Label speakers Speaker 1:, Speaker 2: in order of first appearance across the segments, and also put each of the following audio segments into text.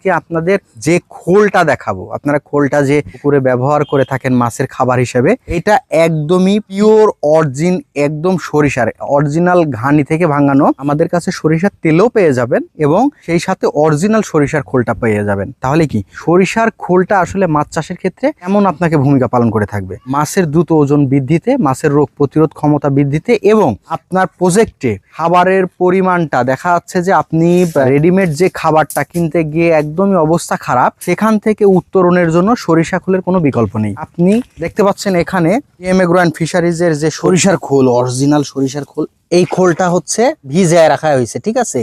Speaker 1: আজকে আপনাদের যে খোলটা দেখাবো, আপনারা খোলটা যে পুকুরে ব্যবহার করে থাকেন মাছের খাবার হিসেবে, এটা একদমই পিওর অরিজিন, একদম সরিষার অরিজিনাল ঘানি থেকে ভাঙানো। আমাদের কাছে সরিষার তেলও পেয়ে যাবেন এবং সেই সাথে অরিজিনাল সরিষার খোলটা পেয়ে যাবেন। তাহলে কি সরিষার খোলটা আসলে মাছ চাষের ক্ষেত্রে এমন আপনাকে ভূমিকা পালন করে থাকবে মাছের দ্রুত ওজন বৃদ্ধিতে, মাছের রোগ প্রতিরোধ ক্ষমতা বৃদ্ধিতে এবং আপনার প্রজেক্টে খাবারের পরিমাণটা দেখা যাচ্ছে যে আপনি রেডিমেড যে খাবারটা কিনতে গিয়ে একদমই অবস্থা খারাপ, সেখান থেকে উত্তরণের জন্য সরিষা খোলের কোনো বিকল্প নেই। আপনি দেখতে পাচ্ছেন এখানে টিএম এগ্রো অ্যান্ড ফিশারিজের যে সরিষার খোল, অরিজিনাল সরিষার খোল, এই খোলটা হচ্ছে ভিজায় রাখা হয়েছে, ঠিক আছে।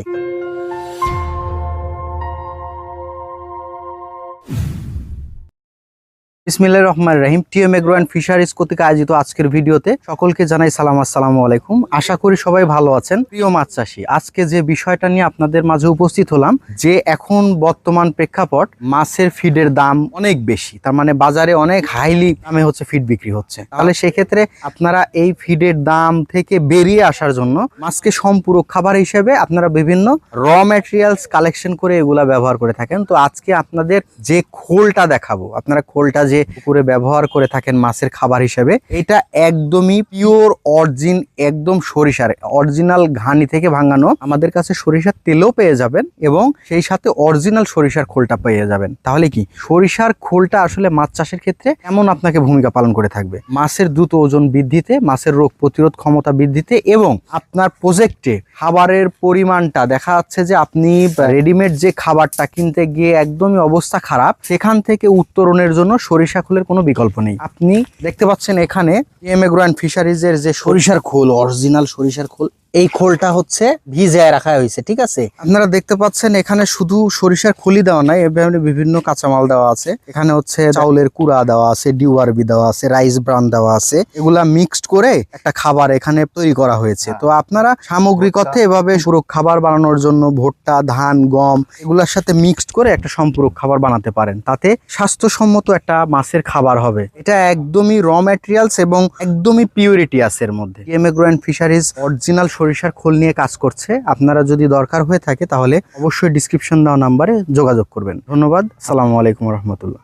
Speaker 1: বিসমিল্লাহির রহমানির রহিম। টিএম এগ্রো অ্যান্ড ফিশারিজ কর্তৃক আয়োজিত আজকের ভিডিওতে সকলকে জানাই সালাম, আসসালামু আলাইকুম। আশা করি সবাই ভালো আছেন। প্রিয় মাছ চাষী, আজকে যে বিষয়টা নিয়ে আপনাদের মাঝে উপস্থিত হলাম, যে এখন বর্তমান প্রেক্ষাপট মাছের ফিডের দাম অনেক বেশি, তার মানে বাজারে অনেক হাইলি দামে হচ্ছে ফিড বিক্রি হচ্ছে। তাহলে সেক্ষেত্রে আপনারা এই ফিডের দাম থেকে বেরিয়ে আসার জন্য মাছকে সম্পূরক খাবার হিসেবে আপনারা বিভিন্ন র ম্যাটেরিয়ালস কালেকশন করে এগুলা ব্যবহার করে থাকেন। তো আজকে আপনাদের যে খোলটা দেখাবো, আপনারা খোলটা যে পুকুরে ব্যবহার করে থাকেন মাছের খাবার হিসেবে, এটা একদমই পিওর অরিজিন, একদম সরিষার অরিজিনাল ঘানি থেকে ভাঙানো। আমাদের কাছে সরিষার তেলও পেয়ে যাবেন এবং সেই সাথে অরিজিনাল সরিষার খোলটা পেয়ে যাবেন। তাহলে কি সরিষার খোলটা আসলে মাছ চাষের ক্ষেত্রে এমন আপনাকে ভূমিকা পালন করে থাকবে মাছের দ্রুত ওজন বৃদ্ধিতে, মাছের রোগ প্রতিরোধ ক্ষমতা বৃদ্ধিতে এবং আপনার প্রজেক্টে খাবারের পরিমাণটা দেখা যাচ্ছে যে আপনি রেডিমেড যে খাবারটা কিনতে গিয়ে একদমই অবস্থা খারাপ, সেখান থেকে উত্তরণের জন্য সরিষা খোলের কোনো বিকল্প নেই। আপনি দেখতে পাচ্ছেন এখানে টিএম এগ্রো অ্যান্ড ফিশারিজের যে সরিষার খোল, অরিজিনাল সরিষার খোল, এই খোলটা হচ্ছে ভিজায় রাখা হয়েছে, ঠিক আছে। আপনারা দেখতে পাচ্ছেন এখানে শুধু সরিষার খোলই দেওয়া নাই, এভাবে বিভিন্ন কাঁচামাল দেওয়া আছে। এখানে হচ্ছে চাউলের কুড়া দেওয়া আছে, ডিউআরবি দেওয়া আছে, রাইস ব্রান দেওয়া আছে। এগুলা মিক্সড করে একটা খাবার এখানে তৈরি করা হয়েছে। তো আপনারা সামগ্রিক অর্থে এভাবে সম্পূরক খাবার বানানোর জন্য ভুট্টা, ধান, গম এগুলোর সাথে মিক্সড করে একটা সম্পূরক খাবার বানাতে পারেন। তাতে স্বাস্থ্যসম্মত একটা মাছের খাবার হবে। এটা একদমই র ম্যাটেরিয়ালস এবং একদমই পিউরিটি আছে এর মধ্যে। TM agro and fisheries original সরিষার খোল নিয়ে কাজ করছে। আপনারা যদি দরকার হয়ে থাকে তাহলে অবশ্যই ডিসক্রিপশন দেওয়া নাম্বারে যোগাযোগ করবেন। ধন্যবাদ। আসসালামু আলাইকুম রহমতুল্লাহ।